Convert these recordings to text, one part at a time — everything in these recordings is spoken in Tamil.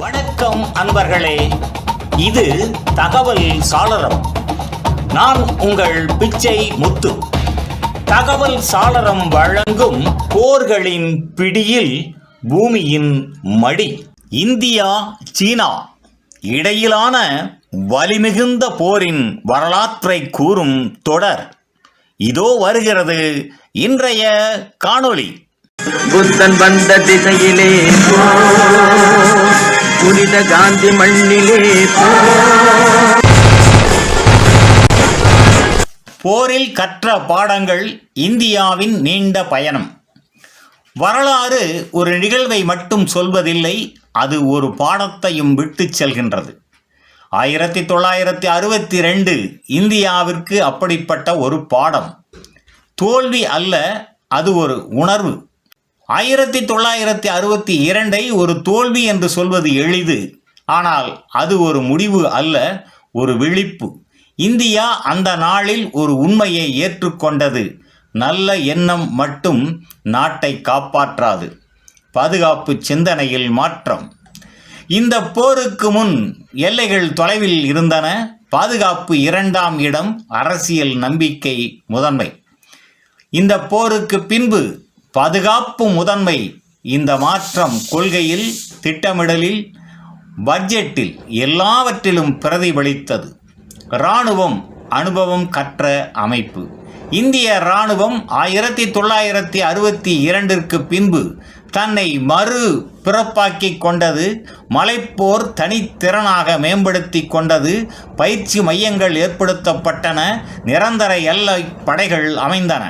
வணக்கம் அன்பர்களே, இது தகவல் சாளரம். நான் உங்கள் பிச்சை முத்து. தகவல் சாளரம் வழங்கும் போர்களின் பிடியில் பூமியின் மடி. இந்தியா சீனா இடையிலான வலிமிகுந்த போரின் வரலாற்றை கூறும் தொடர் இதோ வருகிறது. இன்றைய காணொளி. புத்தன் வந்த திசையிலே புனித காந்தி மண்ணிலே போரில் கற்ற பாடங்கள். இந்தியாவின் நீண்ட பயணம். வரலாறு ஒரு நிகழ்வை மட்டும் சொல்வதில்லை, அது ஒரு பாடத்தையும் விட்டு செல்கின்றது. 1962 இந்தியாவிற்கு அப்படிப்பட்ட ஒரு பாடம். தோல்வி அல்ல, அது ஒரு உணர்வு. 1962 ஒரு தோல்வி என்று சொல்வது எளிது, ஆனால் அது ஒரு முடிவு அல்ல, ஒரு விழிப்பு. இந்தியா அந்த நாளில் ஒரு உண்மையை ஏற்றுக்கொண்டது: நல்ல எண்ணம் மட்டும் நாட்டை காப்பாற்றாது. பாதுகாப்பு சிந்தனையில் மாற்றம். இந்த போருக்கு முன் எல்லைகள் தொலைவில் இருந்தன, பாதுகாப்பு 2ஆம் இடம், அரசியல் நம்பிக்கை முதன்மை. இந்த போருக்கு பின்பு பாதுகாப்பு முதன்மை. இந்த மாற்றம் கொள்கையில், திட்டமிடலில், பட்ஜெட்டில், எல்லாவற்றிலும் பிரதிபலித்தது. இராணுவம் அனுபவம் கற்ற அமைப்பு. இந்திய இராணுவம் 1962 பின்பு தன்னை மறு பிறப்பாக்கிக் கொண்டது. மலைப்போர் தனித்திறனாக மேம்படுத்தி கொண்டது. பயிற்சி மையங்கள் ஏற்படுத்தப்பட்டன. நிரந்தர எல்லை படைகள் அமைந்தன.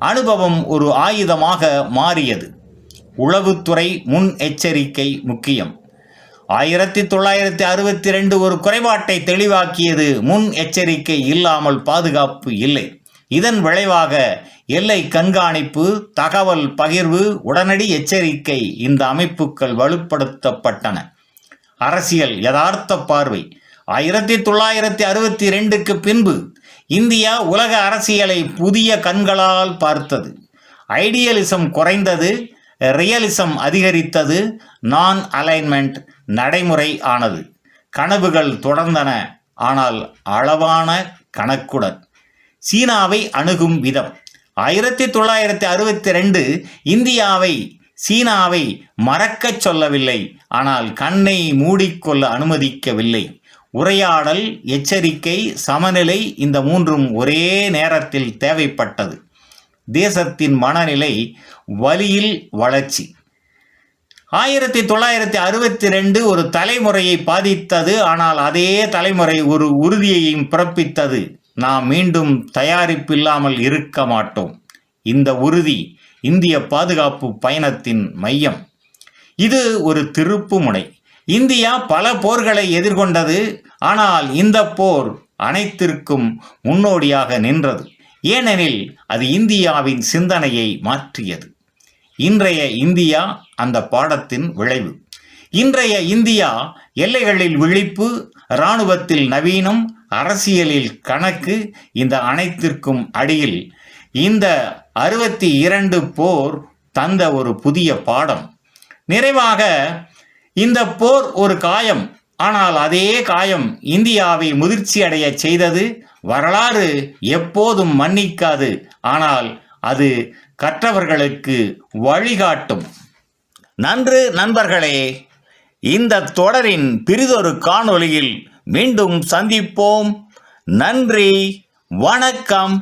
அனுபவம் ஒரு ஆயுதமாக மாறியது. உளவுத்துறை முன் எச்சரிக்கை முக்கியம். 1962 ஒரு குறைபாட்டை தெளிவாக்கியது: முன் எச்சரிக்கை இல்லாமல் பாதுகாப்பு இல்லை. இதன் விளைவாக எல்லை கண்காணிப்பு, தகவல் பகிர்வு, உடனடி எச்சரிக்கை, இந்த அமைப்புகள் வலுப்படுத்தப்பட்டன. அரசியல் யதார்த்த பார்வை. 1962 பின்பு இந்தியா உலக அரசியலை புதிய கண்களால் பார்த்தது. ஐடியலிசம் குறைந்தது, ரியலிசம் அதிகரித்தது. நான் அலைன்மெண்ட் நடைமுறை ஆனது. கனவுகள் தொடர்ந்தன, ஆனால் அளவான கணக்குடன். சீனாவை அணுகும் விதம். 1962 இந்தியாவை, சீனாவை மறக்கச் சொல்லவில்லை, ஆனால் கண்ணை மூடிக்கொள்ள அனுமதிக்கவில்லை. உரையாடல், எச்சரிக்கை, சமநிலை, இந்த மூன்றும் ஒரே நேரத்தில் தேவைப்பட்டது. தேசத்தின் மனநிலை, வலியில் வளர்ச்சி. 1962 ஒரு தலைமுறையை பாதித்தது, ஆனால் அதே தலைமுறை ஒரு உறுதியையும் பிறப்பித்தது: நாம் மீண்டும் தயாரிப்பில்லாமல் இருக்க மாட்டோம். இந்த உறுதி இந்திய பாதுகாப்பு பயணத்தின் மையம். இது ஒரு திருப்பு முனை. இந்தியா பல போர்களை எதிர்கொண்டது, ஆனால் இந்த போர் அனைத்திற்கும் முன்னோடியாக நின்றது. ஏனெனில் அது இந்தியாவின் சிந்தனையை மாற்றியது. இன்றைய இந்தியா அந்த பாடத்தின் விளைவு. இன்றைய இந்தியா எல்லைகளில் விழிப்பு, இராணுவத்தில் நவீனம், அரசியலில் கணக்கு, இந்த அனைத்திற்கும் அடியில் இந்த 62 போர் தந்த ஒரு புதிய பாடம். நிறைவாக, இந்த போர் ஒரு காயம், ஆனால் அதே காயம் இந்தியாவை முதிர்ச்சி அடைய செய்தது. வரலாறு எப்போதும் மன்னிக்காது, ஆனால் அது கற்றவர்களுக்கு வழிகாட்டும். நன்று நண்பர்களே, இந்த தொடரின் பிறிதொரு காணொளியில் மீண்டும் சந்திப்போம். நன்றி, வணக்கம்.